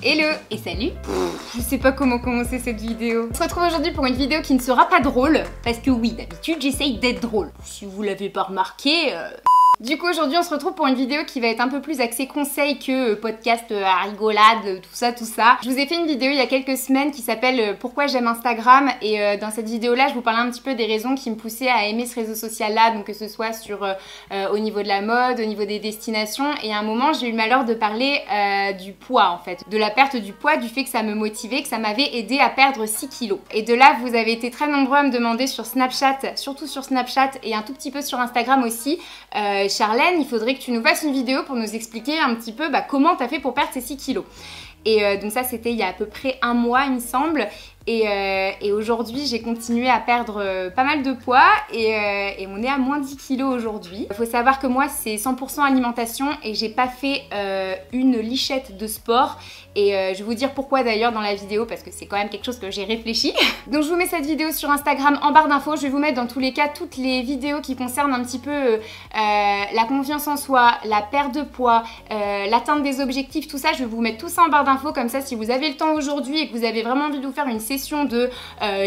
Hello et salut. Je sais pas comment commencer cette vidéo. On se retrouve aujourd'hui pour une vidéo qui ne sera pas drôle, parce que oui, d'habitude j'essaye d'être drôle. Si vous l'avez pas remarqué... Du coup aujourd'hui on se retrouve pour une vidéo qui va être un peu plus axée conseil que podcast à rigolade, tout ça. Je vous ai fait une vidéo il y a quelques semaines qui s'appelle Pourquoi j'aime Instagram, et dans cette vidéo là je vous parlais un petit peu des raisons qui me poussaient à aimer ce réseau social là, donc que ce soit sur au niveau de la mode, au niveau des destinations, et à un moment j'ai eu le malheur de parler du poids en fait, de la perte du poids, du fait que ça me motivait, que ça m'avait aidé à perdre 6 kilos. Et de là vous avez été très nombreux à me demander sur Snapchat, surtout sur Snapchat et un tout petit peu sur Instagram aussi, Charlène, il faudrait que tu nous fasses une vidéo pour nous expliquer un petit peu comment t'as fait pour perdre ces 6 kilos. Et donc ça c'était il y a à peu près un mois il me semble. Et aujourd'hui j'ai continué à perdre pas mal de poids et on est à moins 10 kilos aujourd'hui. Il faut savoir que moi c'est 100% alimentation et j'ai pas fait une lichette de sport. Et je vais vous dire pourquoi d'ailleurs dans la vidéo, parce que c'est quand même quelque chose que j'ai réfléchi. Donc je vous mets cette vidéo sur Instagram en barre d'infos. Je vais vous mettre dans tous les cas toutes les vidéos qui concernent un petit peu la confiance en soi, la perte de poids, l'atteinte des objectifs, tout ça. Je vais vous mettre tout ça en barre d'infos, comme ça si vous avez le temps aujourd'hui et que vous avez vraiment envie de vous faire une session de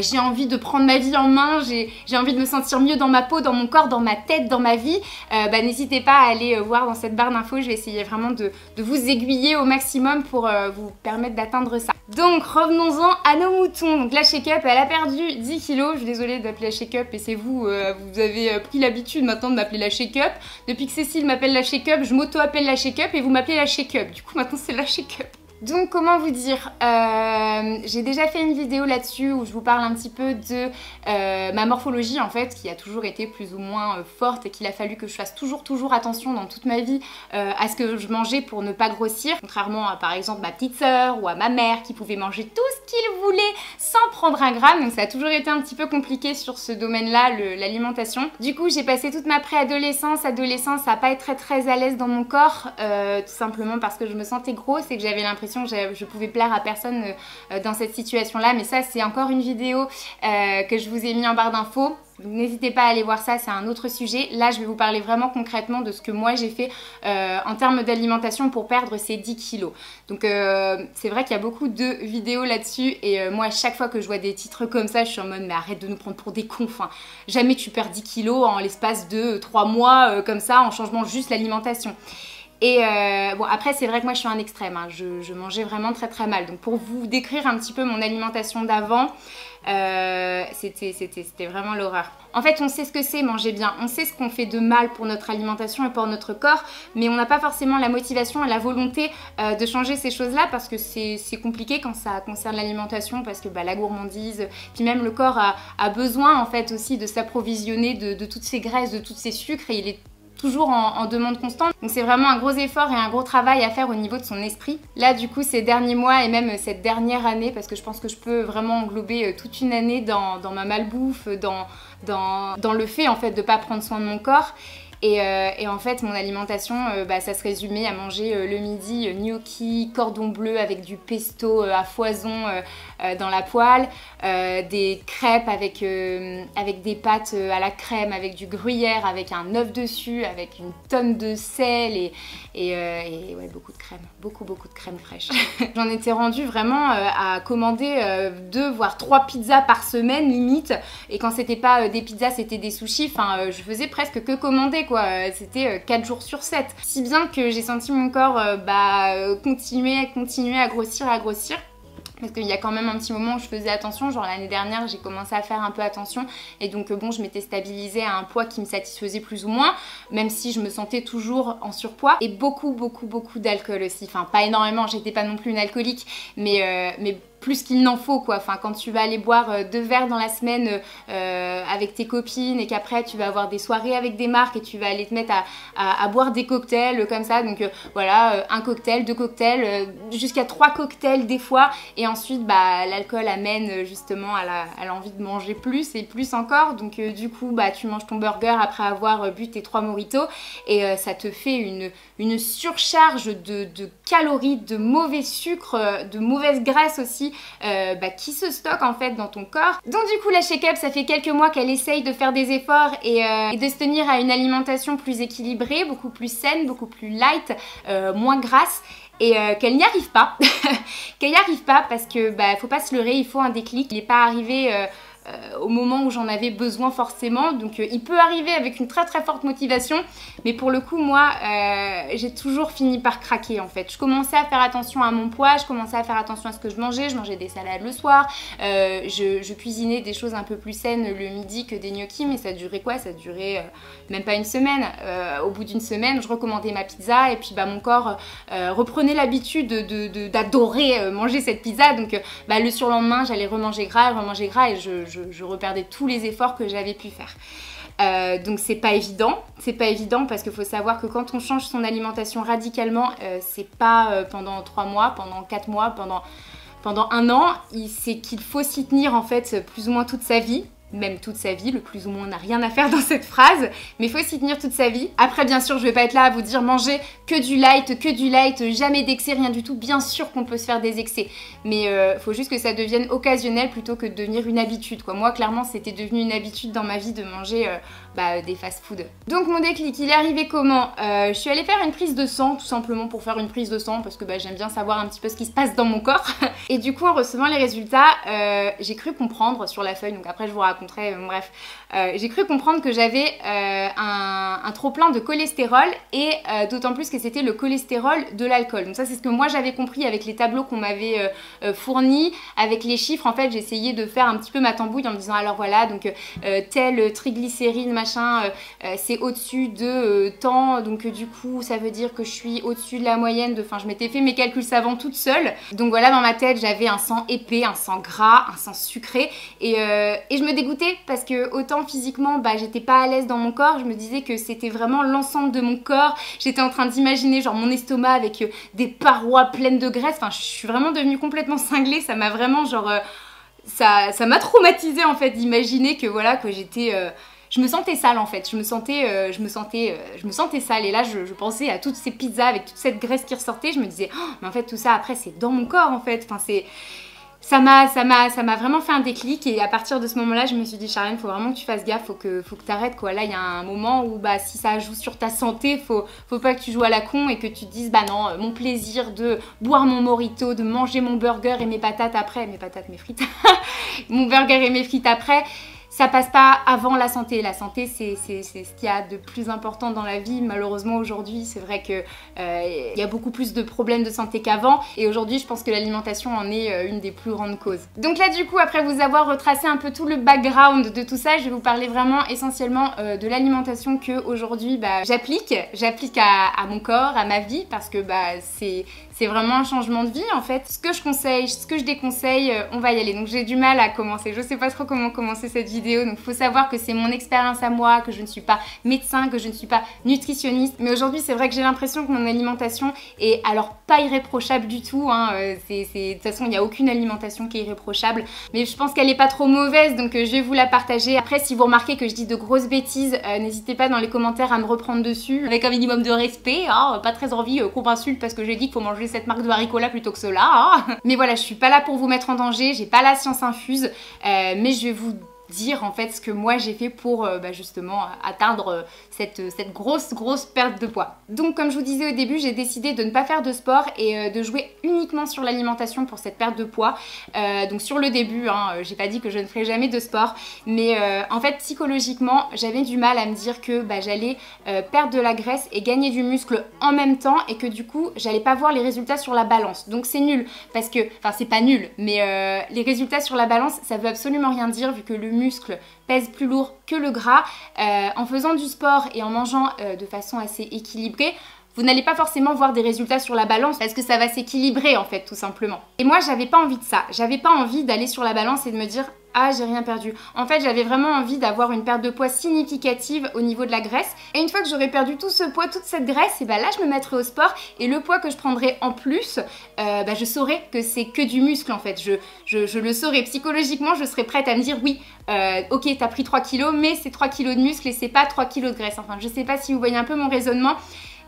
j'ai envie de prendre ma vie en main, j'ai envie de me sentir mieux dans ma peau, dans mon corps, dans ma tête, dans ma vie, n'hésitez pas à aller voir dans cette barre d'infos. Je vais essayer vraiment de vous aiguiller au maximum pour vous permettre d'atteindre ça. Donc revenons-en à nos moutons. Donc la Shake-Up, elle a perdu 10 kilos. Je suis désolée d'appeler la Shake-Up et c'est vous, vous avez pris l'habitude maintenant de m'appeler la Shake-Up. Depuis que Cécile m'appelle la Shake-Up, je m'auto-appelle la Shake-Up et vous m'appelez la Shake-Up. Du coup maintenant c'est la Shake-Up. Donc comment vous dire, j'ai déjà fait une vidéo là-dessus où je vous parle un petit peu de ma morphologie en fait, qui a toujours été plus ou moins forte et qu'il a fallu que je fasse toujours attention dans toute ma vie à ce que je mangeais pour ne pas grossir, contrairement à par exemple ma petite sœur ou à ma mère qui pouvait manger tout ce qu'ils voulaient sans prendre un gramme. Donc ça a toujours été un petit peu compliqué sur ce domaine-là, l'alimentation. Du coup j'ai passé toute ma préadolescence, adolescence à pas être très à l'aise dans mon corps, tout simplement parce que je me sentais grosse et que j'avais l'impression que je pouvais plaire à personne dans cette situation là, mais ça c'est encore une vidéo que je vous ai mis en barre d'infos. N'hésitez pas à aller voir ça, c'est un autre sujet. Là je vais vous parler vraiment concrètement de ce que moi j'ai fait en termes d'alimentation pour perdre ces 10 kilos. Donc c'est vrai qu'il y a beaucoup de vidéos là-dessus et moi à chaque fois que je vois des titres comme ça je suis en mode mais arrête de nous prendre pour des cons, enfin, jamais tu perds 10 kilos en l'espace de 3 mois comme ça en changeant juste l'alimentation. Et bon après c'est vrai que moi je suis un extrême, hein. Je mangeais vraiment très mal. Donc pour vous décrire un petit peu mon alimentation d'avant, c'était vraiment l'horreur. En fait on sait ce que c'est manger bien, on sait ce qu'on fait de mal pour notre alimentation et pour notre corps, mais on n'a pas forcément la motivation et la volonté de changer ces choses là, parce que c'est compliqué quand ça concerne l'alimentation, parce que la gourmandise, puis même le corps a besoin en fait aussi de s'approvisionner de toutes ces graisses, de tous ces sucres, et il est toujours en demande constante. Donc c'est vraiment un gros effort et un gros travail à faire au niveau de son esprit. Là du coup ces derniers mois et même cette dernière année, parce que je pense que je peux vraiment englober toute une année dans ma malbouffe, dans le fait en fait de pas prendre soin de mon corps. Et en fait mon alimentation ça se résumait à manger le midi gnocchi, cordon bleu avec du pesto à foison dans la poêle, des crêpes avec des pâtes à la crème, avec du gruyère, avec un œuf dessus, avec une tonne de sel et ouais, beaucoup de crème, beaucoup de crème fraîche. J'en étais rendue vraiment à commander 2 voire 3 pizzas par semaine limite, et quand c'était pas des pizzas c'était des sushis, enfin je faisais presque que commander quoi, c'était 4 jours sur 7. Si bien que j'ai senti mon corps continuer à grossir. Parce qu'il y a quand même un petit moment où je faisais attention, genre l'année dernière j'ai commencé à faire un peu attention et donc bon je m'étais stabilisée à un poids qui me satisfaisait plus ou moins, même si je me sentais toujours en surpoids, et beaucoup d'alcool aussi, enfin pas énormément, j'étais pas non plus une alcoolique, mais plus qu'il n'en faut quoi. Enfin quand tu vas aller boire 2 verres dans la semaine avec tes copines et qu'après tu vas avoir des soirées avec des marques et tu vas aller te mettre à boire des cocktails comme ça, donc voilà, 1 cocktail, 2 cocktails, jusqu'à 3 cocktails des fois, et ensuite l'alcool amène justement à l'envie de manger plus et plus encore, donc du coup tu manges ton burger après avoir bu tes 3 mojitos et ça te fait une surcharge de calories, de mauvais sucres, de mauvaise graisse aussi qui se stocke en fait dans ton corps. Donc du coup la Shake-Up, ça fait quelques mois qu'elle essaye de faire des efforts et de se tenir à une alimentation plus équilibrée, beaucoup plus saine, beaucoup plus light, moins grasse. et qu'elle n'y arrive pas. Qu'elle n'y arrive pas parce que bah faut pas se leurrer, il faut un déclic. Il n'est pas arrivé au moment où j'en avais besoin forcément, donc il peut arriver avec une très forte motivation, mais pour le coup moi j'ai toujours fini par craquer en fait. Je commençais à faire attention à mon poids, je commençais à faire attention à ce que je mangeais des salades le soir, je cuisinais des choses un peu plus saines le midi que des gnocchis, mais ça durait quoi? Ça durait même pas une semaine. Au bout d'une semaine je recommandais ma pizza et puis bah mon corps reprenait l'habitude d'adorer manger cette pizza, donc bah, le surlendemain j'allais remanger gras et je reperdais tous les efforts que j'avais pu faire. Donc c'est pas évident parce qu'il faut savoir que quand on change son alimentation radicalement, c'est pas pendant 3 mois, pendant 4 mois, pendant 1 an, c'est qu'il faut s'y tenir en fait plus ou moins toute sa vie. Même toute sa vie, le plus ou moins n'a rien à faire dans cette phrase, mais il faut s'y tenir toute sa vie. Après bien sûr je vais pas être là à vous dire manger que du light, jamais d'excès, rien du tout. Bien sûr qu'on peut se faire des excès, mais faut juste que ça devienne occasionnel plutôt que de devenir une habitude quoi. Moi clairement c'était devenu une habitude dans ma vie de manger des fast-food. Donc mon déclic il est arrivé comment? Je suis allée faire une prise de sang tout simplement pour faire une prise de sang parce que j'aime bien savoir un petit peu ce qui se passe dans mon corps. Et du coup en recevant les résultats j'ai cru comprendre sur la feuille, donc après je vous raconterai, bref, j'ai cru comprendre que j'avais un trop plein de cholestérol et d'autant plus que c'était le cholestérol de l'alcool. Donc ça c'est ce que moi j'avais compris avec les tableaux qu'on m'avait fournis, avec les chiffres. En fait j'essayais de faire un petit peu ma tambouille en me disant alors voilà donc tel triglycéride machin c'est au-dessus de tant, donc du coup ça veut dire que je suis au-dessus de la moyenne de, enfin je m'étais fait mes calculs savants toute seule. Donc voilà, dans ma tête j'avais un sang épais, un sang gras, un sang sucré et je me dégoûtais parce que autant physiquement j'étais pas à l'aise dans mon corps, je me disais que c'était vraiment l'ensemble de mon corps. J'étais en train d'imaginer genre mon estomac avec des parois pleines de graisse, enfin je suis vraiment devenue complètement cinglée, ça m'a vraiment genre ça m'a traumatisée en fait d'imaginer que voilà que j'étais je me sentais sale en fait, je me sentais sale et là je pensais à toutes ces pizzas avec toute cette graisse qui ressortait, je me disais oh, mais en fait tout ça après c'est dans mon corps en fait, enfin c'est... Ça m'a vraiment fait un déclic et à partir de ce moment-là, je me suis dit Charlène, faut vraiment que tu fasses gaffe, faut que t'arrêtes quoi. Là, il y a un moment où si ça joue sur ta santé, faut pas que tu joues à la con et que tu te dises non, mon plaisir de boire mon mojito, de manger mon burger et mes patates après, mes frites, mon burger et mes frites après. Ça passe pas avant la santé. La santé, c'est ce qu'il y a de plus important dans la vie. Malheureusement, aujourd'hui, c'est vrai que y a beaucoup plus de problèmes de santé qu'avant. Et aujourd'hui, je pense que l'alimentation en est une des plus grandes causes. Donc là, du coup, après vous avoir retracé un peu tout le background de tout ça, je vais vous parler vraiment essentiellement de l'alimentation que aujourd'hui j'applique à mon corps, à ma vie, parce que c'est vraiment un changement de vie en fait. Ce que je conseille, ce que je déconseille, on va y aller. Donc j'ai du mal à commencer, je sais pas trop comment commencer cette vidéo, donc faut savoir que c'est mon expérience à moi, que je ne suis pas médecin, que je ne suis pas nutritionniste, mais aujourd'hui c'est vrai que j'ai l'impression que mon alimentation est alors pas irréprochable du tout, hein. De toute façon il n'y a aucune alimentation qui est irréprochable, mais je pense qu'elle est pas trop mauvaise, donc je vais vous la partager. Après si vous remarquez que je dis de grosses bêtises, n'hésitez pas dans les commentaires à me reprendre dessus, avec un minimum de respect, hein. Pas très envie qu'on m'insulte parce que j'ai dit qu'il faut manger cette marque de haricots là plutôt que cela, hein. Mais voilà, je suis pas là pour vous mettre en danger, j'ai pas la science infuse, mais je vais vous dire en fait ce que moi j'ai fait pour justement atteindre cette grosse perte de poids. Donc comme je vous disais au début, j'ai décidé de ne pas faire de sport et de jouer uniquement sur l'alimentation pour cette perte de poids. Donc sur le début, hein, j'ai pas dit que je ne ferais jamais de sport, mais en fait psychologiquement j'avais du mal à me dire que j'allais perdre de la graisse et gagner du muscle en même temps et que du coup j'allais pas voir les résultats sur la balance. Donc c'est nul parce que, enfin c'est pas nul, mais les résultats sur la balance ça veut absolument rien dire vu que le muscle pèse plus lourd que le gras. En faisant du sport et en mangeant de façon assez équilibrée, vous n'allez pas forcément voir des résultats sur la balance parce que ça va s'équilibrer en fait tout simplement. Et moi j'avais pas envie de ça, j'avais pas envie d'aller sur la balance et de me dire ah j'ai rien perdu. En fait j'avais vraiment envie d'avoir une perte de poids significative au niveau de la graisse et une fois que j'aurais perdu tout ce poids, toute cette graisse, et là je me mettrais au sport et le poids que je prendrais en plus, je saurais que c'est que du muscle en fait. Je le saurais psychologiquement, je serais prête à me dire oui ok t'as pris 3 kilos mais c'est 3 kilos de muscle et c'est pas 3 kilos de graisse. Enfin je sais pas si vous voyez un peu mon raisonnement.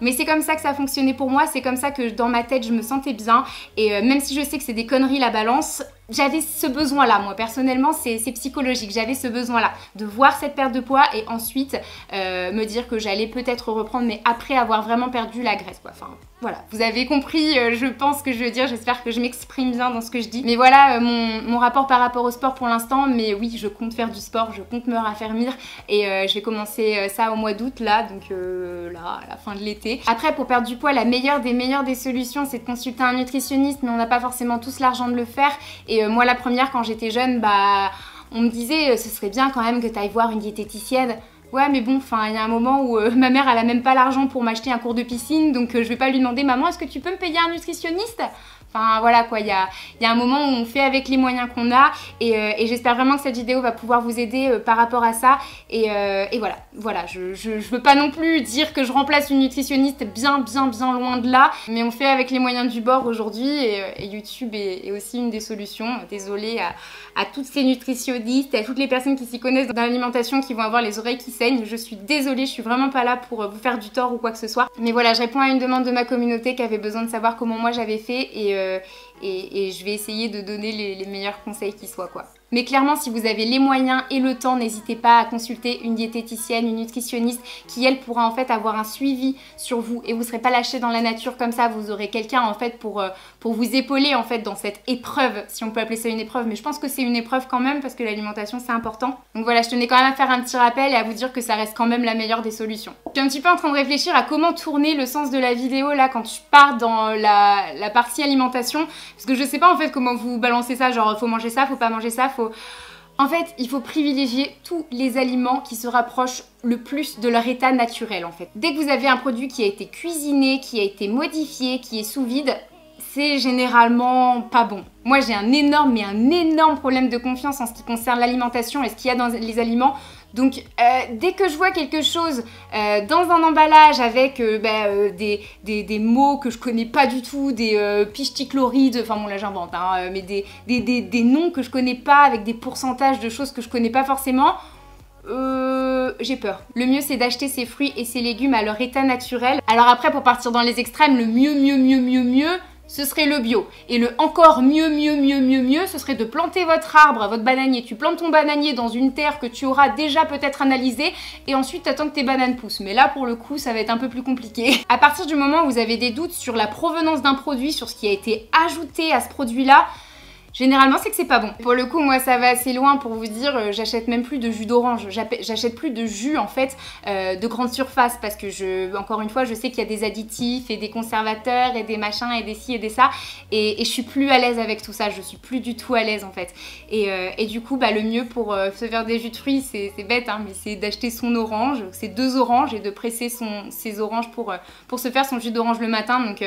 Mais c'est comme ça que ça fonctionnait pour moi, c'est comme ça que dans ma tête je me sentais bien. Et même si je sais que c'est des conneries la balance, j'avais ce besoin-là, moi personnellement, c'est psychologique, j'avais ce besoin-là de voir cette perte de poids et ensuite me dire que j'allais peut-être reprendre, mais après avoir vraiment perdu la graisse, quoi. Enfin, voilà, vous avez compris, je pense ce que je veux dire, j'espère que je m'exprime bien dans ce que je dis. Mais voilà mon rapport par rapport au sport pour l'instant, mais oui, je compte faire du sport, je compte me raffermir et je vais commencer ça au mois d'août là, donc là, à la fin de l'été. Après, pour perdre du poids, la meilleure des solutions, c'est de consulter un nutritionniste, mais on n'a pas forcément tous l'argent de le faire. Et moi, la première, quand j'étais jeune, bah, on me disait, ce serait bien quand même que tu ailles voir une diététicienne. Ouais, mais bon, enfin, il y a un moment où ma mère, elle a même pas l'argent pour m'acheter un cours de piscine, donc je vais pas lui demander, maman, est-ce que tu peux me payer un nutritionniste? Enfin voilà quoi, il y a un moment où on fait avec les moyens qu'on a et j'espère vraiment que cette vidéo va pouvoir vous aider par rapport à ça et voilà, je veux pas non plus dire que je remplace une nutritionniste, bien loin de là, mais on fait avec les moyens du bord aujourd'hui et YouTube est aussi une des solutions. Désolée à toutes ces nutritionnistes, à toutes les personnes qui s'y connaissent dans l'alimentation qui vont avoir les oreilles qui saignent, je suis désolée, je suis vraiment pas là pour vous faire du tort ou quoi que ce soit, mais voilà, je réponds à une demande de ma communauté qui avait besoin de savoir comment moi j'avais fait et je vais essayer de donner les meilleurs conseils qui soient quoi. Mais clairement, si vous avez les moyens et le temps, n'hésitez pas à consulter une diététicienne, une nutritionniste qui, elle, pourra en fait avoir un suivi sur vous et vous ne serez pas lâché dans la nature comme ça. Vous aurez quelqu'un en fait pour vous épauler en fait dans cette épreuve, si on peut appeler ça une épreuve. Mais je pense que c'est une épreuve quand même parce que l'alimentation, c'est important. Donc voilà, je tenais quand même à faire un petit rappel et à vous dire que ça reste quand même la meilleure des solutions. Je suis un petit peu en train de réfléchir à comment tourner le sens de la vidéo là quand je pars dans la partie alimentation. Parce que je sais pas en fait comment vous balancez ça, genre faut manger ça, faut pas manger ça, En fait, il faut privilégier tous les aliments qui se rapprochent le plus de leur état naturel en fait. Dès que vous avez un produit qui a été cuisiné, qui a été modifié, qui est sous vide, c'est généralement pas bon. Moi j'ai un énorme problème de confiance en ce qui concerne l'alimentation et ce qu'il y a dans les aliments. Donc dès que je vois quelque chose dans un emballage avec des mots que je connais pas du tout, des pichtichlorides, enfin bon là j'invente, hein, mais des noms que je connais pas avec des pourcentages de choses que je connais pas forcément, j'ai peur. Le mieux c'est d'acheter ces fruits et ces légumes à leur état naturel. Alors après pour partir dans les extrêmes, le mieux, ce serait le bio. Et le encore mieux, ce serait de planter votre arbre, votre bananier. Tu plantes ton bananier dans une terre que tu auras déjà peut-être analysée et ensuite t'attends que tes bananes poussent. Mais là, pour le coup, ça va être un peu plus compliqué. À partir du moment où vous avez des doutes sur la provenance d'un produit, sur ce qui a été ajouté à ce produit-là, généralement, c'est que c'est pas bon. Pour le coup, moi, ça va assez loin pour vous dire, j'achète même plus de jus d'orange. J'achète plus de jus, en fait, de grande surface parce que, encore une fois, je sais qu'il y a des additifs et des conservateurs et des machins et des ci et des ça. Et je suis plus à l'aise avec tout ça. Je suis plus du tout à l'aise, en fait. Et du coup, bah, le mieux pour se faire des jus de fruits, c'est bête, hein, mais c'est d'acheter son orange, c'est 2 oranges et de presser ses oranges pour se faire son jus d'orange le matin. Donc,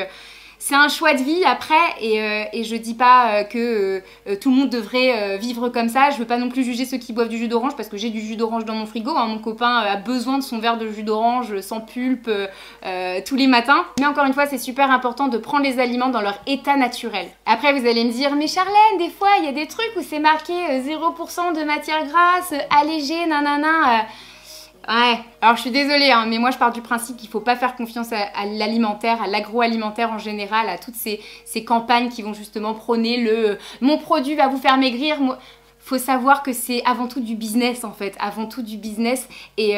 c'est un choix de vie après et je dis pas que tout le monde devrait vivre comme ça. Je veux pas non plus juger ceux qui boivent du jus d'orange parce que j'ai du jus d'orange dans mon frigo, hein. Mon copain a besoin de son verre de jus d'orange sans pulpe tous les matins. Mais encore une fois, c'est super important de prendre les aliments dans leur état naturel. Après vous allez me dire, mais Charlène, des fois il y a des trucs où c'est marqué 0% de matière grasse, allégé, nanana. Ouais, alors je suis désolée, hein, mais moi je pars du principe qu'il ne faut pas faire confiance à l'alimentaire, à l'agroalimentaire en général, à toutes ces campagnes qui vont justement prôner le « mon produit va vous faire maigrir ». Faut savoir que c'est avant tout du business en fait, avant tout du business et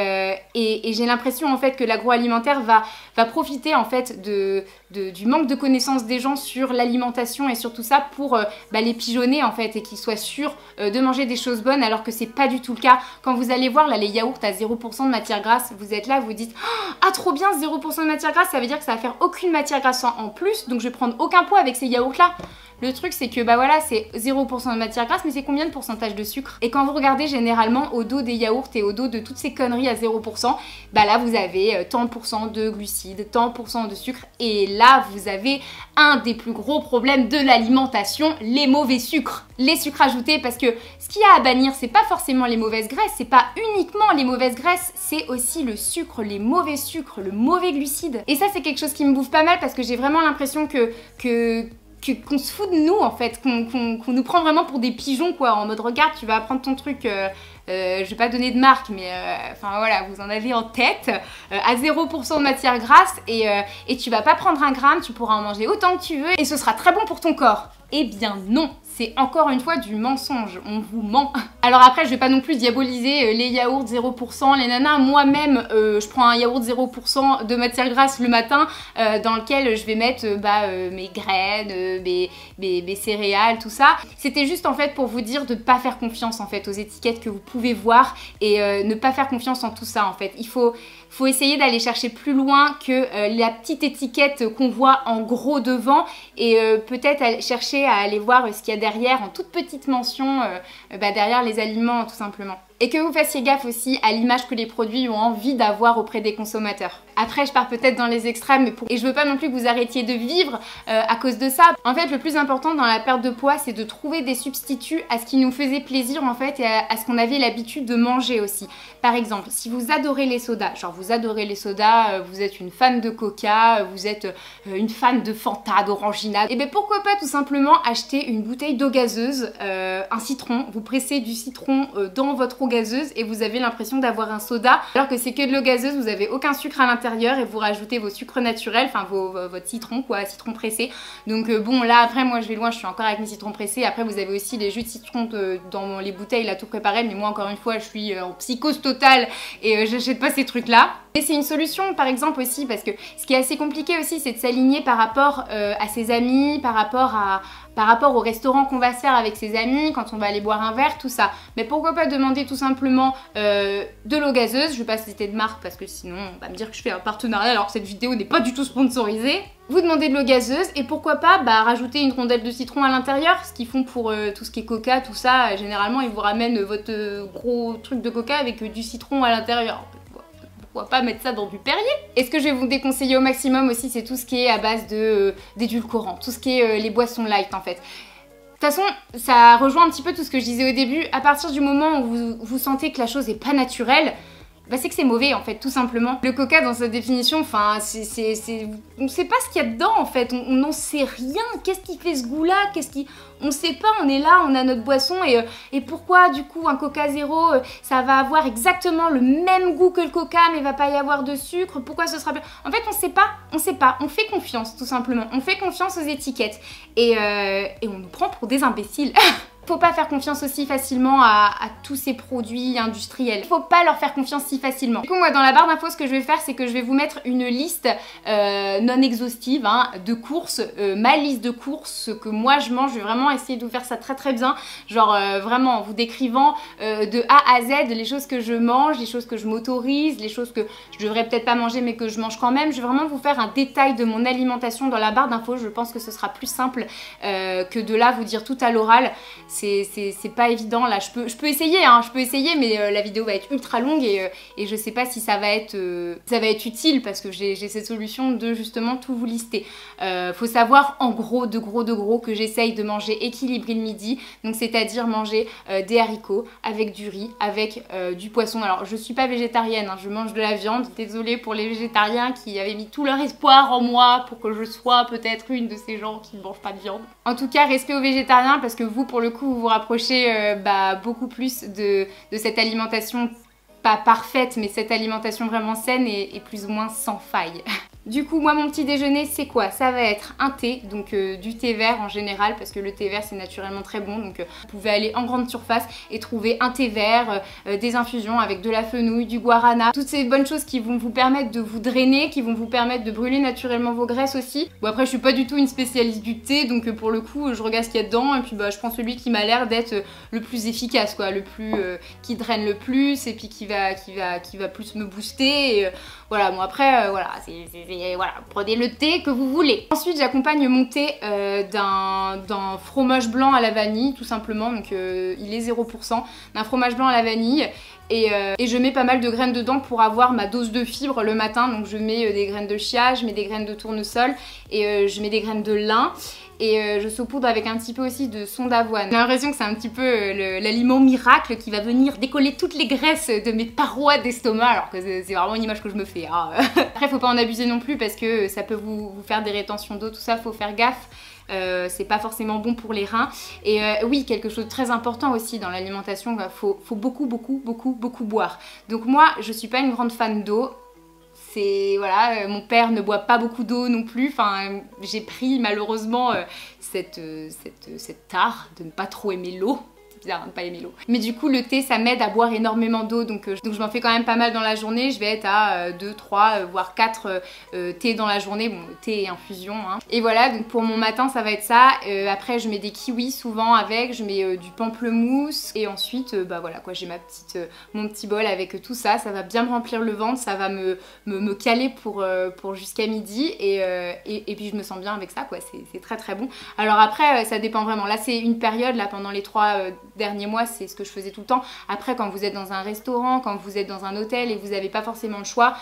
j'ai l'impression en fait que l'agroalimentaire va profiter en fait du manque de connaissances des gens sur l'alimentation et sur tout ça pour les pigeonner en fait et qu'ils soient sûrs de manger des choses bonnes alors que c'est pas du tout le cas. Quand vous allez voir là les yaourts à 0% de matière grasse, vous êtes là, vous dites « Ah trop bien 0% de matière grasse, ça veut dire que ça va faire aucune matière grasse en plus donc je vais prendre aucun poids avec ces yaourts là ». Le truc c'est que bah voilà c'est 0% de matière grasse mais c'est combien de pourcentage de sucre? Et quand vous regardez généralement au dos des yaourts et au dos de toutes ces conneries à 0%, bah là vous avez tant % de glucides, tant % de sucre et là vous avez un des plus gros problèmes de l'alimentation, les mauvais sucres. Les sucres ajoutés parce que ce qu'il y a à bannir c'est pas forcément les mauvaises graisses, c'est pas uniquement les mauvaises graisses, c'est aussi le sucre, les mauvais sucres, le mauvais glucide. Et ça c'est quelque chose qui me bouffe pas mal parce que j'ai vraiment l'impression qu'on se fout de nous en fait, qu'on nous prend vraiment pour des pigeons quoi, en mode regarde tu vas apprendre ton truc, je vais pas donner de marque mais enfin voilà vous en avez en tête, à 0% de matière grasse et tu vas pas prendre un gramme, tu pourras en manger autant que tu veux et ce sera très bon pour ton corps. Eh bien non, c'est encore une fois du mensonge, on vous ment. Alors après, je vais pas non plus diaboliser les yaourts 0%, les nanas, moi-même, je prends un yaourt 0% de matière grasse le matin, dans lequel je vais mettre mes graines, mes céréales, tout ça. C'était juste en fait pour vous dire de pas faire confiance en fait aux étiquettes que vous pouvez voir et ne pas faire confiance en tout ça en fait. Il faut essayer d'aller chercher plus loin que la petite étiquette qu'on voit en gros devant et peut-être chercher à aller voir ce qu'il y a derrière en toute petite mention derrière les aliments tout simplement. Et que vous fassiez gaffe aussi à l'image que les produits ont envie d'avoir auprès des consommateurs. Après, je pars peut-être dans les extrêmes, et je veux pas non plus que vous arrêtiez de vivre à cause de ça. En fait, le plus important dans la perte de poids, c'est de trouver des substituts à ce qui nous faisait plaisir en fait et à ce qu'on avait l'habitude de manger aussi. Par exemple, si vous adorez les sodas, genre vous adorez les sodas, vous êtes une fan de Coca, vous êtes une fan de Fanta, d'Orangina, et bien pourquoi pas tout simplement acheter une bouteille d'eau gazeuse, un citron, vous pressez du citron dans votre eau gazeuse et vous avez l'impression d'avoir un soda alors que c'est que de l'eau gazeuse, vous avez aucun sucre à l'intérieur et vous rajoutez vos sucres naturels, enfin votre citron quoi, citron pressé. Donc bon là après moi je vais loin, je suis encore avec mes citrons pressés. Après vous avez aussi les jus de citron dans les bouteilles là tout préparé, mais moi encore une fois je suis en psychose totale et j'achète pas ces trucs là. Et c'est une solution par exemple aussi parce que ce qui est assez compliqué aussi c'est de s'aligner par rapport à ses amis, par rapport au restaurant qu'on va se faire avec ses amis, quand on va aller boire un verre, tout ça. Mais pourquoi pas demander tout simplement de l'eau gazeuse, je vais pas citer de marque parce que sinon on va me dire que je fais un partenariat alors que cette vidéo n'est pas du tout sponsorisée. Vous demandez de l'eau gazeuse et pourquoi pas rajouter une rondelle de citron à l'intérieur, ce qu'ils font pour tout ce qui est coca, tout ça, généralement ils vous ramènent votre gros truc de coca avec du citron à l'intérieur. Pourquoi pas mettre ça dans du Perrier? Et ce que je vais vous déconseiller au maximum aussi, c'est tout ce qui est à base d'édulcorants, tout ce qui est les boissons light en fait. De toute façon, ça rejoint un petit peu tout ce que je disais au début, à partir du moment où vous sentez que la chose est pas naturelle, c'est que c'est mauvais en fait, tout simplement. Le coca dans sa définition, enfin, on sait pas ce qu'il y a dedans en fait, on n'en sait rien. Qu'est-ce qui fait ce goût-là? On sait pas, on est là, on a notre boisson et pourquoi du coup un coca zéro, ça va avoir exactement le même goût que le coca mais va pas y avoir de sucre? Pourquoi ce sera bien? En fait, on sait pas, on fait confiance tout simplement, on fait confiance aux étiquettes et on nous prend pour des imbéciles. Faut pas faire confiance aussi facilement à tous ces produits industriels. Faut pas leur faire confiance si facilement. Du coup moi dans la barre d'infos ce que je vais faire c'est que je vais vous mettre une liste non exhaustive de courses, ma liste de courses, ce que moi je mange. Je vais vraiment essayer de vous faire ça très bien, genre vraiment en vous décrivant de A à Z les choses que je mange, les choses que je m'autorise, les choses que je devrais peut-être pas manger mais que je mange quand même. Je vais vraiment vous faire un détail de mon alimentation dans la barre d'infos. Je pense que ce sera plus simple que de là vous dire tout à l'oral. C'est pas évident là, je peux essayer mais la vidéo va être ultra longue et je sais pas si ça va être utile parce que j'ai cette solution de justement tout vous lister. Faut savoir en gros de gros que j'essaye de manger équilibré le midi, donc c'est-à-dire manger des haricots avec du riz, avec du poisson. Alors je suis pas végétarienne, je mange de la viande, désolée pour les végétariens qui avaient mis tout leur espoir en moi pour que je sois peut-être une de ces gens qui ne mangent pas de viande. En tout cas respect aux végétariens parce que vous pour le coup vous vous rapprochez beaucoup plus de cette alimentation pas parfaite mais cette alimentation vraiment saine et plus ou moins sans faille. Du coup moi mon petit déjeuner c'est quoi? Ça va être un thé, donc du thé vert en général parce que le thé vert c'est naturellement très bon, donc vous pouvez aller en grande surface et trouver un thé vert, des infusions avec de la fenouil, du guarana, toutes ces bonnes choses qui vont vous permettre de vous drainer, qui vont vous permettre de brûler naturellement vos graisses aussi. Bon après je suis pas du tout une spécialiste du thé donc pour le coup je regarde ce qu'il y a dedans et puis je prends celui qui m'a l'air d'être le plus efficace quoi, le plus qui draine le plus et puis qui va plus me booster et, voilà bon après voilà voilà, prenez le thé que vous voulez. Ensuite j'accompagne mon thé d'un fromage blanc à la vanille tout simplement, donc il est 0%, d'un fromage blanc à la vanille et je mets pas mal de graines dedans pour avoir ma dose de fibres le matin, donc je mets des graines de chia, je mets des graines de tournesol et je mets des graines de lin. Et je saupoudre avec un petit peu aussi de son d'avoine. J'ai l'impression que c'est un petit peu l'aliment miracle qui va venir décoller toutes les graisses de mes parois d'estomac, alors que c'est vraiment une image que je me fais. Après faut pas en abuser non plus parce que ça peut vous faire des rétentions d'eau, tout ça, faut faire gaffe. C'est pas forcément bon pour les reins. Et oui, quelque chose de très important aussi dans l'alimentation, faut beaucoup boire. Donc moi je suis pas une grande fan d'eau. c'est voilà, mon père ne boit pas beaucoup d'eau non plus. Enfin, j'ai pris malheureusement cette tare de ne pas trop aimer l'eau. Bizarre de ne pas aimer l'eau. Mais du coup le thé ça m'aide à boire énormément d'eau donc je m'en fais quand même pas mal dans la journée. Je vais être à 2, 3 voire 4 thés dans la journée. Bon, thé et infusion hein. Et voilà, donc pour mon matin ça va être ça. Après je mets des kiwis souvent avec, je mets du pamplemousse et ensuite bah voilà quoi, j'ai mon petit bol avec tout ça. Ça va bien me remplir le ventre, ça va me caler pour jusqu'à midi et puis je me sens bien avec ça quoi, c'est très très bon. Alors après ça dépend vraiment, là c'est une période, là pendant les 3 derniers mois c'est ce que je faisais tout le temps. Après quand vous êtes dans un restaurant, quand vous êtes dans un hôtel et vous n'avez pas forcément le choix,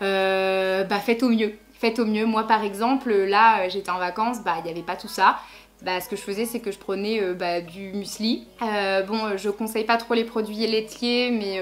bah faites au mieux. Faites au mieux. Moi par exemple là j'étais en vacances, bah il n'y avait pas tout ça. Bah, ce que je faisais c'est que je prenais du muesli. Bon je conseille pas trop les produits laitiers mais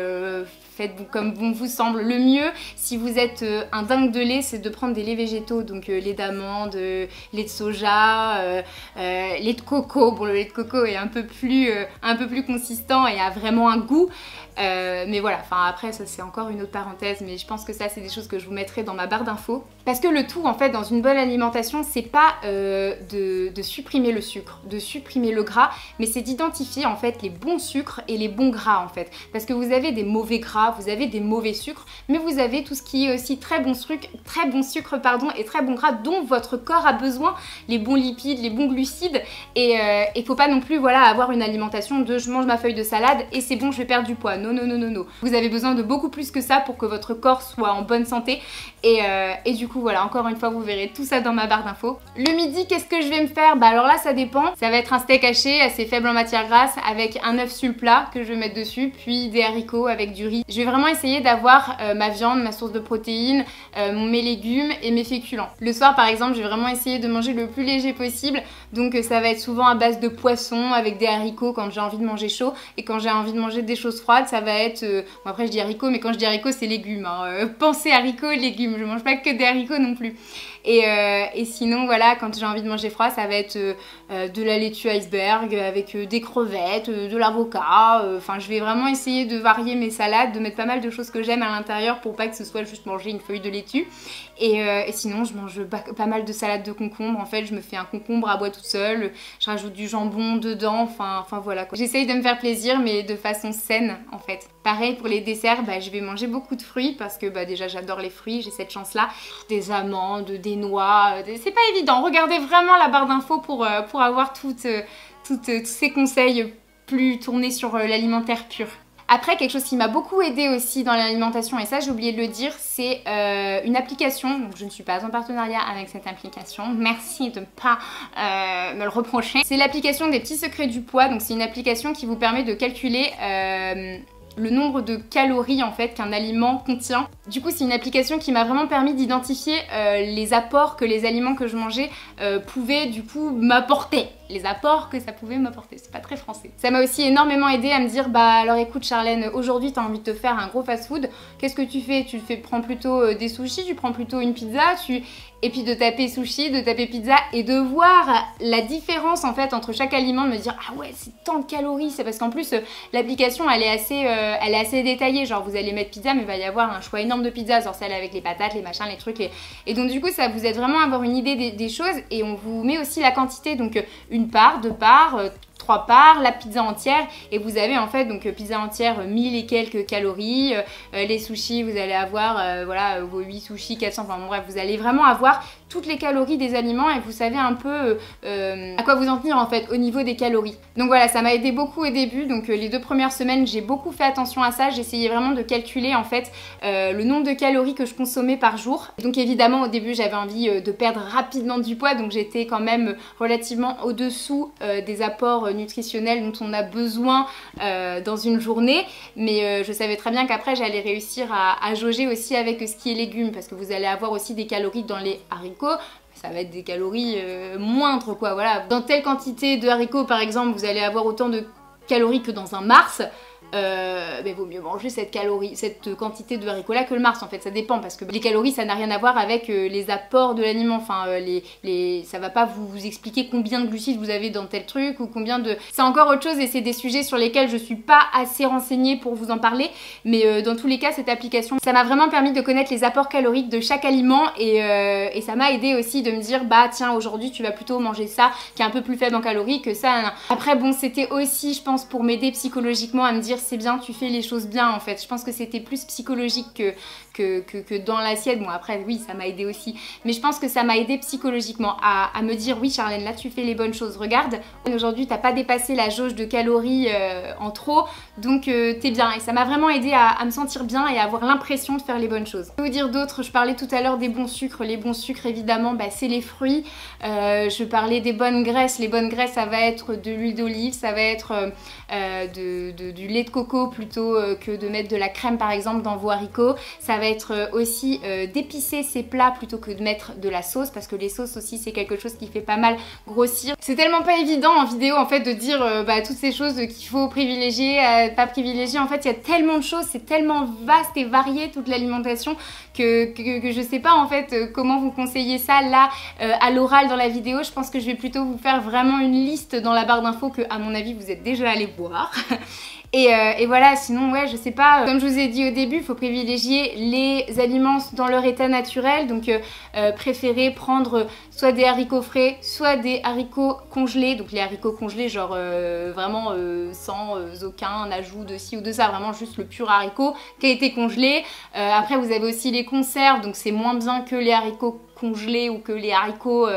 faites comme bon vous semble. Le mieux si vous êtes un dingue de lait c'est de prendre des laits végétaux, donc lait d'amande, lait de soja, lait de coco. Bon le lait de coco est un peu plus consistant et a vraiment un goût. Mais voilà, enfin après ça c'est encore une autre parenthèse, mais je pense que ça c'est des choses que je vous mettrai dans ma barre d'infos. Parce que le tout en fait dans une bonne alimentation c'est pas de supprimer le sucre, de supprimer le gras, mais c'est d'identifier en fait les bons sucres et les bons gras en fait. Parce que vous avez des mauvais gras, vous avez des mauvais sucres, mais vous avez tout ce qui est aussi très bon sucre et très bon gras dont votre corps a besoin, les bons lipides, les bons glucides, et faut pas non plus voilà avoir une alimentation de je mange ma feuille de salade et c'est bon je vais perdre du poids. Non, non, non, non, non. Vous avez besoin de beaucoup plus que ça pour que votre corps soit en bonne santé. Et du coup, voilà, encore une fois, vous verrez tout ça dans ma barre d'infos. Le midi, qu'est-ce que je vais me faire? Bah alors là, ça dépend. Ça va être un steak haché assez faible en matière grasse avec un œuf sur le plat que je vais mettre dessus, puis des haricots avec du riz. Je vais vraiment essayer d'avoir ma viande, ma source de protéines, mes légumes et mes féculents. Le soir, par exemple, je vais vraiment essayer de manger le plus léger possible. Donc ça va être souvent à base de poisson avec des haricots quand j'ai envie de manger chaud. Et quand j'ai envie de manger des choses froides, ça va être... bon après je dis haricots, mais quand je dis haricots c'est légumes. Hein. Pensez haricots et légumes, je mange pas que des haricots non plus. Et sinon voilà, quand j'ai envie de manger froid, ça va être de la laitue iceberg avec des crevettes, de l'avocat. Enfin je vais vraiment essayer de varier mes salades, de mettre pas mal de choses que j'aime à l'intérieur pour pas que ce soit juste manger une feuille de laitue. Et sinon je mange pas mal de salade de concombre. En fait je me fais un concombre à boire toute seule, je rajoute du jambon dedans, enfin voilà quoi. J'essaye de me faire plaisir mais de façon saine en fait. Pareil pour les desserts, bah, je vais manger beaucoup de fruits parce que bah, déjà j'adore les fruits, j'ai cette chance là. Des amandes, des noix, c'est pas évident. Regardez vraiment la barre d'infos pour avoir tous ces conseils plus tournés sur l'alimentaire pur. Après, quelque chose qui m'a beaucoup aidé aussi dans l'alimentation, et ça j'ai oublié de le dire, c'est une application. Donc je ne suis pas en partenariat avec cette application, merci de ne pas me le reprocher. C'est l'application des petits secrets du poids, donc c'est une application qui vous permet de calculer le nombre de calories en fait qu'un aliment contient. Du coup c'est une application qui m'a vraiment permis d'identifier les apports que les aliments que je mangeais pouvaient du coup m'apporter. Les apports que ça pouvait m'apporter, c'est pas très français. Ça m'a aussi énormément aidé à me dire bah alors écoute Charlène, aujourd'hui t'as envie de te faire un gros fast food, qu'est-ce que tu fais? Prends plutôt des sushis, tu prends plutôt une pizza, et puis de taper sushi, de taper pizza et de voir la différence en fait entre chaque aliment, de me dire ah ouais c'est tant de calories, c'est parce qu'en plus l'application elle est assez détaillée, genre vous allez mettre pizza mais il va y avoir un choix énorme de pizzas, genre celle avec les patates, les machins, les trucs, et donc du coup ça vous aide vraiment à avoir une idée des choses et on vous met aussi la quantité, donc une part, 2 parts, 3 parts, la pizza entière et vous avez en fait donc pizza entière 1000 et quelques calories, les sushis vous allez avoir voilà vos 8 sushis 400, enfin bon, bref vous allez vraiment avoir toutes les calories des aliments et vous savez un peu à quoi vous en tenir en fait au niveau des calories. Donc voilà, ça m'a aidé beaucoup au début, donc les 2 premières semaines j'ai beaucoup fait attention à ça, j'essayais vraiment de calculer en fait le nombre de calories que je consommais par jour. Donc évidemment au début j'avais envie de perdre rapidement du poids, donc j'étais quand même relativement au-dessous des apports nutritionnels dont on a besoin dans une journée, mais je savais très bien qu'après j'allais réussir à jauger aussi avec ce qui est légumes, parce que vous allez avoir aussi des calories dans les haricots, ça va être des calories moindres quoi, voilà. Dans telle quantité de haricots par exemple vous allez avoir autant de calories que dans un Mars, vaut mieux manger cette quantité de haricots là que le Mars en fait, ça dépend parce que les calories ça n'a rien à voir avec les apports de l'aliment, enfin ça va pas vous expliquer combien de glucides vous avez dans tel truc ou combien de... C'est encore autre chose et c'est des sujets sur lesquels je suis pas assez renseignée pour vous en parler, mais dans tous les cas cette application ça m'a vraiment permis de connaître les apports caloriques de chaque aliment et ça m'a aidé aussi de me dire bah tiens aujourd'hui tu vas plutôt manger ça qui est un peu plus faible en calories que ça. Après bon c'était aussi je pense pour m'aider psychologiquement à me dire c'est bien, tu fais les choses bien en fait. Je pense que c'était plus psychologique que dans l'assiette. Bon après oui ça m'a aidé aussi, mais je pense que ça m'a aidé psychologiquement à me dire oui Charlène là tu fais les bonnes choses, regarde aujourd'hui t'as pas dépassé la jauge de calories en trop donc t'es bien et ça m'a vraiment aidé à me sentir bien et à avoir l'impression de faire les bonnes choses. Que vous dire d'autre, je parlais tout à l'heure des bons sucres. Les bons sucres évidemment bah, c'est les fruits, je parlais des bonnes graisses. Les bonnes graisses ça va être de l'huile d'olive, ça va être du lait de coco plutôt que de mettre de la crème par exemple dans vos haricots. Ça va être aussi d'épicer ces plats plutôt que de mettre de la sauce parce que les sauces aussi c'est quelque chose qui fait pas mal grossir. C'est tellement pas évident en vidéo en fait de dire bah, toutes ces choses qu'il faut privilégier, pas privilégier. En fait il y a tellement de choses, c'est tellement vaste et varié toute l'alimentation que je sais pas en fait comment vous conseiller ça là à l'oral dans la vidéo. Je pense que je vais plutôt vous faire vraiment une liste dans la barre d'infos que à mon avis vous êtes déjà allé voir. Et voilà, sinon ouais je sais pas, comme je vous ai dit au début, il faut privilégier les aliments dans leur état naturel, donc préférez prendre soit des haricots frais, soit des haricots congelés, donc les haricots congelés genre vraiment sans aucun ajout de ci ou de ça, vraiment juste le pur haricot qui a été congelé. Après vous avez aussi les conserves, donc c'est moins bien que les haricots congelés ou que les haricots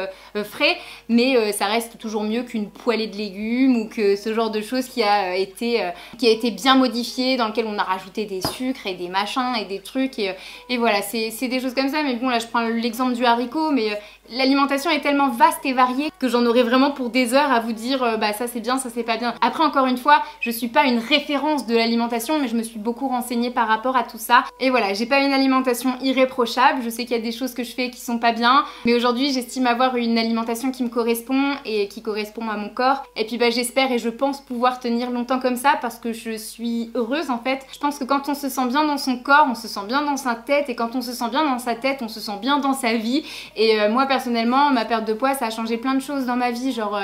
frais, mais ça reste toujours mieux qu'une poêlée de légumes ou que ce genre de choses qui a été bien modifié, dans lequel on a rajouté des sucres et des machins et des trucs et voilà, c'est des choses comme ça. Mais bon là je prends l'exemple du haricot, mais l'alimentation est tellement vaste et variée que j'en aurais vraiment pour des heures à vous dire bah ça c'est bien, ça c'est pas bien. Après encore une fois, je suis pas une référence de l'alimentation, mais je me suis beaucoup renseignée par rapport à tout ça. Et voilà, j'ai pas une alimentation irréprochable, je sais qu'il y a des choses que je fais qui sont pas bien, mais aujourd'hui j'estime avoir une alimentation qui me correspond et qui correspond à mon corps. Et puis bah j'espère et je pense pouvoir tenir longtemps comme ça parce que je suis heureuse en fait. Je pense que quand on se sent bien dans son corps, on se sent bien dans sa tête, et quand on se sent bien dans sa tête, on se sent bien dans sa vie. Et moi personnellement, ma perte de poids, ça a changé plein de choses dans ma vie, genre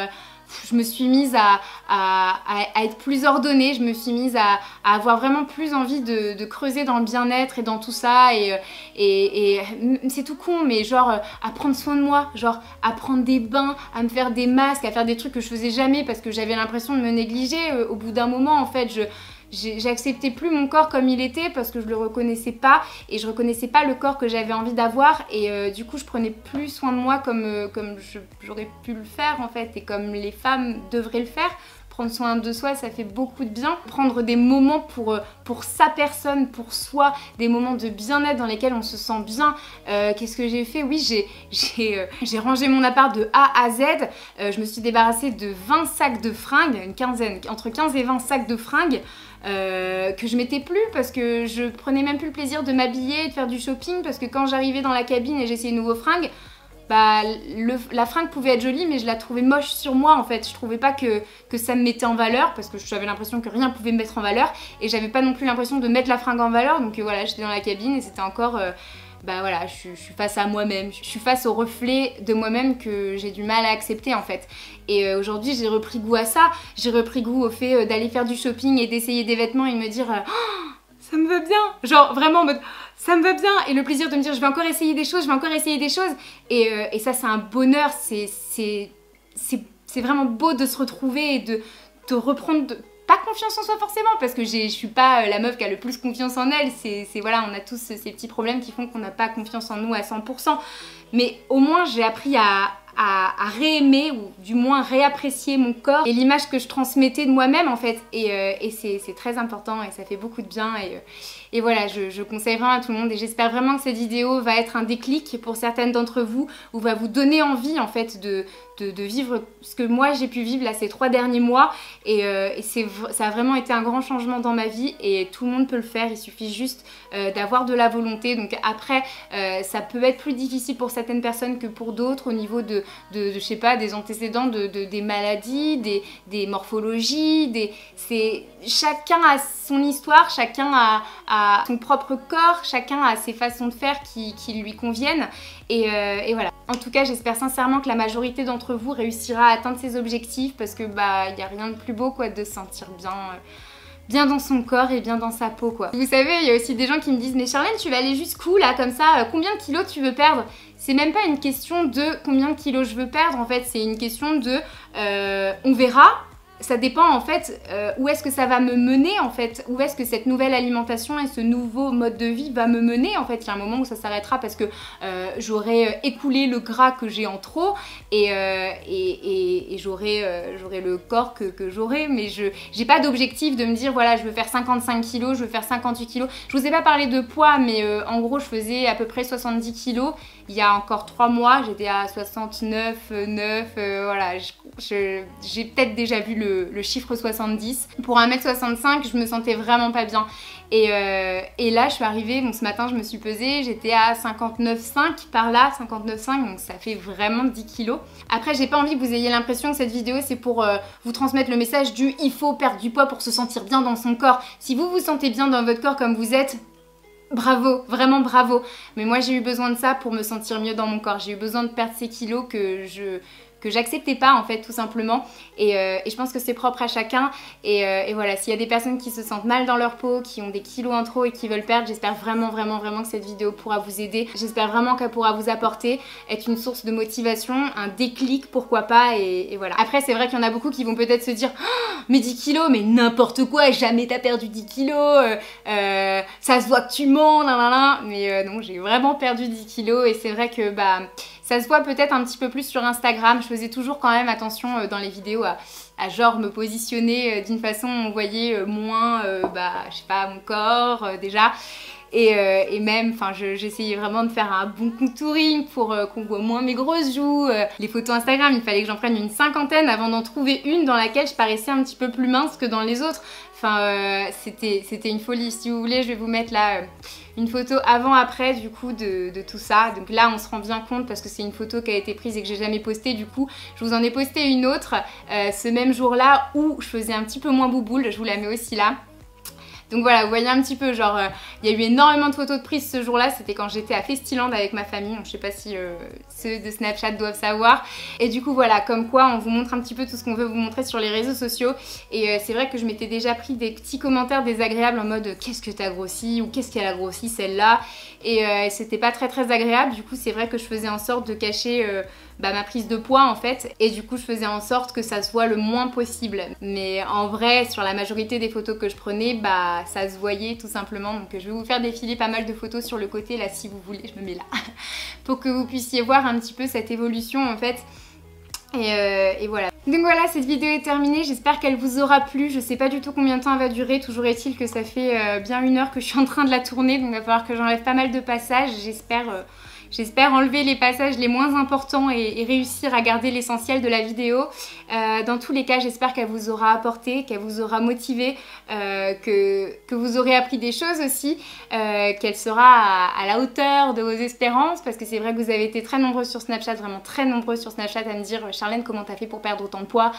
je me suis mise à être plus ordonnée, je me suis mise à avoir vraiment plus envie de creuser dans le bien-être et dans tout ça, et c'est tout con, mais genre à prendre soin de moi, genre à prendre des bains, à me faire des masques, à faire des trucs que je faisais jamais parce que j'avais l'impression de me négliger. Au bout d'un moment en fait j'acceptais plus mon corps comme il était parce que je le reconnaissais pas et je reconnaissais pas le corps que j'avais envie d'avoir, et du coup je prenais plus soin de moi comme j'aurais pu le faire en fait, et comme les femmes devraient le faire. Prendre soin de soi, ça fait beaucoup de bien. Prendre des moments pour sa personne, pour soi, des moments de bien-être dans lesquels on se sent bien. Qu'est-ce que j'ai fait? Oui, j'ai rangé mon appart de A à Z. Je me suis débarrassée de 20 sacs de fringues, une quinzaine, entre 15 et 20 sacs de fringues. Que je mettais plus parce que je prenais même plus le plaisir de m'habiller et de faire du shopping, parce que quand j'arrivais dans la cabine et j'essayais de nouveaux fringues, bah, la fringue pouvait être jolie mais je la trouvais moche sur moi en fait. Je trouvais pas que ça me mettait en valeur parce que j'avais l'impression que rien pouvait me mettre en valeur, et j'avais pas non plus l'impression de mettre la fringue en valeur. Donc voilà, j'étais dans la cabine et c'était encore bah voilà, je suis face à moi-même, je suis face au reflet de moi-même que j'ai du mal à accepter en fait. Et aujourd'hui j'ai repris goût à ça, j'ai repris goût au fait d'aller faire du shopping et d'essayer des vêtements et de me dire oh, ça me va bien, genre vraiment en mode ça me va bien, et le plaisir de me dire je vais encore essayer des choses, je vais encore essayer des choses, et ça c'est un bonheur, c'est vraiment beau de se retrouver et de reprendre pas confiance en soi forcément, parce que je suis pas la meuf qui a le plus confiance en elle, voilà, on a tous ces petits problèmes qui font qu'on n'a pas confiance en nous à 100%, mais au moins j'ai appris à réaimer, ou du moins réapprécier mon corps et l'image que je transmettais de moi-même en fait, et c'est très important et ça fait beaucoup de bien, et voilà, je conseille vraiment à tout le monde, et j'espère vraiment que cette vidéo va être un déclic pour certaines d'entre vous, ou va vous donner envie en fait de de vivre ce que moi j'ai pu vivre là ces 3 derniers mois et ça a vraiment été un grand changement dans ma vie et tout le monde peut le faire, il suffit juste d'avoir de la volonté. Donc après ça peut être plus difficile pour certaines personnes que pour d'autres au niveau de je sais pas, des antécédents, des maladies, des morphologies, chacun a son histoire, chacun a son propre corps, chacun a ses façons de faire qui lui conviennent et voilà. En tout cas j'espère sincèrement que la majorité d'entre vous réussira à atteindre ses objectifs parce que bah il n'y a rien de plus beau quoi de se sentir bien dans son corps et bien dans sa peau quoi. Vous savez, il y a aussi des gens qui me disent mais Charlène tu vas aller jusqu'où là comme ça, combien de kilos tu veux perdre? C'est même pas une question de combien de kilos je veux perdre en fait, c'est une question de on verra. Ça dépend en fait où est-ce que ça va me mener en fait, où est-ce que cette nouvelle alimentation et ce nouveau mode de vie va me mener en fait. Il y a un moment où ça s'arrêtera parce que j'aurai écoulé le gras que j'ai en trop et j'aurai le corps que j'aurai, mais j'ai pas d'objectif de me dire voilà je veux faire 55 kilos, je veux faire 58 kilos. Je vous ai pas parlé de poids mais en gros je faisais à peu près 70 kilos il y a encore 3 mois, j'étais à 69, 9, voilà, j'ai peut-être déjà vu le chiffre 70. Pour 1m65, je me sentais vraiment pas bien. Et là, je suis arrivée, bon, ce matin, je me suis pesée, j'étais à 59,5 par là, 59,5, donc ça fait vraiment 10 kilos. Après, j'ai pas envie que vous ayez l'impression que cette vidéo, c'est pour vous transmettre le message du « il faut perdre du poids pour se sentir bien dans son corps ». Si vous vous sentez bien dans votre corps comme vous êtes, bravo, vraiment bravo. Mais moi j'ai eu besoin de ça pour me sentir mieux dans mon corps. J'ai eu besoin de perdre ces kilos que j'acceptais pas en fait tout simplement et je pense que c'est propre à chacun et voilà, s'il y a des personnes qui se sentent mal dans leur peau, qui ont des kilos en trop et qui veulent perdre, j'espère vraiment que cette vidéo pourra vous aider, j'espère vraiment qu'elle pourra vous apporter, être une source de motivation, un déclic pourquoi pas et voilà. Après c'est vrai qu'il y en a beaucoup qui vont peut-être se dire oh, mais 10 kilos, mais n'importe quoi, jamais t'as perdu 10 kilos, ça se voit que tu mens, mais non, j'ai vraiment perdu 10 kilos et c'est vrai que bah ça se voit peut-être un petit peu plus sur Instagram. Je faisais toujours quand même attention dans les vidéos à genre me positionner d'une façon où on voyait moins, je sais pas, mon corps déjà. Et même, enfin, j'essayais vraiment de faire un bon contouring pour qu'on voit moins mes grosses joues. Les photos Instagram, il fallait que j'en prenne une 50aine avant d'en trouver une dans laquelle je paraissais un petit peu plus mince que dans les autres. Enfin, c'était une folie. Si vous voulez, je vais vous mettre là une photo avant-après du coup de tout ça. Donc là, on se rend bien compte parce que c'est une photo qui a été prise et que j'ai jamais postée. Du coup, je vous en ai posté une autre ce même jour-là où je faisais un petit peu moins bouboule. Je vous la mets aussi là. Donc voilà, vous voyez un petit peu, genre, il y a eu énormément de photos de prise ce jour-là, c'était quand j'étais à Festiland avec ma famille, donc je sais pas si ceux de Snapchat doivent savoir. Et du coup voilà, comme quoi on vous montre un petit peu tout ce qu'on veut vous montrer sur les réseaux sociaux. Et c'est vrai que je m'étais déjà pris des petits commentaires désagréables en mode qu'est-ce que t'as grossi ou qu'est-ce qu'elle a grossi celle-là. Et c'était pas très agréable, du coup c'est vrai que je faisais en sorte de cacher ma prise de poids en fait, et du coup je faisais en sorte que ça se voit le moins possible. Mais en vrai, sur la majorité des photos que je prenais, ça se voyait tout simplement. Donc je vais vous faire défiler pas mal de photos sur le côté là si vous voulez, je me mets là pour que vous puissiez voir un petit peu cette évolution en fait. Et voilà. Donc voilà, cette vidéo est terminée, j'espère qu'elle vous aura plu. Je sais pas du tout combien de temps elle va durer, toujours est-il que ça fait bien 1 heure que je suis en train de la tourner, donc il va falloir que j'enlève pas mal de passages. J'espère enlever les passages les moins importants et réussir à garder l'essentiel de la vidéo. Dans tous les cas, j'espère qu'elle vous aura apporté, qu'elle vous aura motivé, que vous aurez appris des choses aussi, qu'elle sera à la hauteur de vos espérances, parce que c'est vrai que vous avez été très nombreux sur Snapchat, vraiment très nombreux sur Snapchat à me dire Charlène, comment t'as fait pour perdre autant de poids?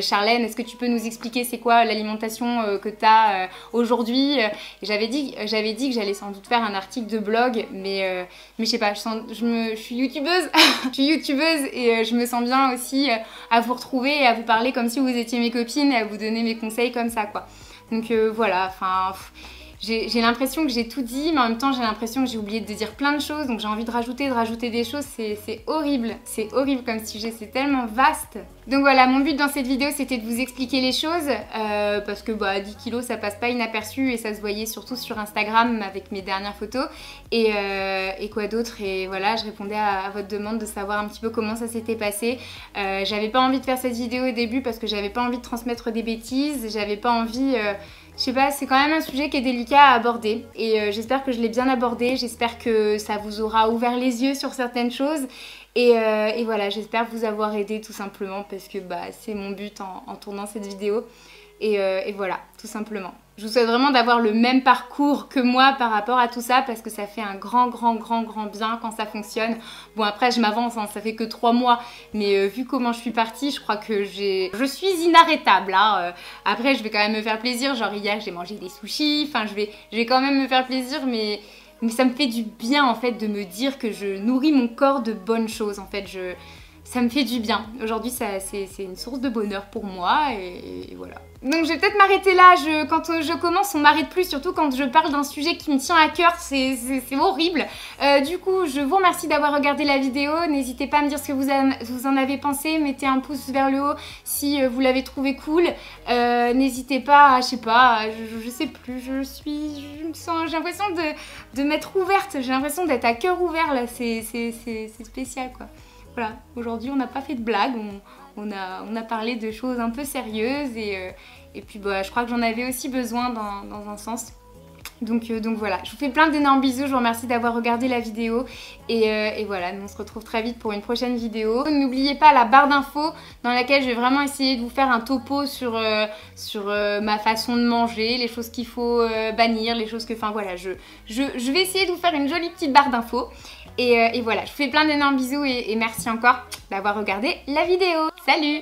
Charlène, est-ce que tu peux nous expliquer c'est quoi l'alimentation que t'as aujourd'hui? J'avais dit que j'allais sans doute faire un article de blog, mais je sais pas, je suis youtubeuse, je suis youtubeuse et je me sens bien aussi à vous retrouver et à vous parler comme si vous étiez mes copines et à vous donner mes conseils comme ça quoi. Donc voilà, enfin j'ai l'impression que j'ai tout dit, mais en même temps j'ai l'impression que j'ai oublié de dire plein de choses, donc j'ai envie de rajouter des choses, c'est horrible comme sujet, c'est tellement vaste. Donc voilà, mon but dans cette vidéo c'était de vous expliquer les choses, parce que 10 kilos ça passe pas inaperçu et ça se voyait surtout sur Instagram avec mes dernières photos, et quoi d'autre, et voilà, je répondais à votre demande de savoir un petit peu comment ça s'était passé. J'avais pas envie de faire cette vidéo au début parce que j'avais pas envie de transmettre des bêtises, j'avais pas envie... je sais pas, c'est quand même un sujet qui est délicat à aborder et j'espère que je l'ai bien abordé, j'espère que ça vous aura ouvert les yeux sur certaines choses Et voilà, j'espère vous avoir aidé tout simplement parce que bah, c'est mon but en tournant cette vidéo. Et voilà, tout simplement. Je vous souhaite vraiment d'avoir le même parcours que moi par rapport à tout ça parce que ça fait un grand bien quand ça fonctionne. Bon après je m'avance, hein, ça fait que 3 mois, mais vu comment je suis partie, je crois que je suis inarrêtable. Hein. Après je vais quand même me faire plaisir, genre hier j'ai mangé des sushis, enfin je vais quand même me faire plaisir, mais ça me fait du bien en fait de me dire que je nourris mon corps de bonnes choses en fait. Ça me fait du bien. Aujourd'hui, c'est une source de bonheur pour moi et voilà. Donc je vais peut-être m'arrêter là. Quand je commence, on m'arrête plus, surtout quand je parle d'un sujet qui me tient à cœur. C'est horrible. Du coup, je vous remercie d'avoir regardé la vidéo. N'hésitez pas à me dire ce que vous en avez pensé. Mettez un pouce vers le haut si vous l'avez trouvé cool. N'hésitez pas, je sais pas, je sais plus. J'ai l'impression de m'être ouverte. J'ai l'impression d'être à cœur ouvert là. C'est spécial quoi. Voilà, aujourd'hui on n'a pas fait de blagues, on a parlé de choses un peu sérieuses et puis bah, je crois que j'en avais aussi besoin dans un sens. Donc voilà, je vous fais plein d'énormes bisous, je vous remercie d'avoir regardé la vidéo et voilà, nous on se retrouve très vite pour une prochaine vidéo. N'oubliez pas la barre d'infos dans laquelle je vais vraiment essayer de vous faire un topo sur ma façon de manger, les choses qu'il faut bannir, les choses que... Enfin voilà, je vais essayer de vous faire une jolie petite barre d'infos. Et voilà, je vous fais plein d'énormes bisous et merci encore d'avoir regardé la vidéo. Salut!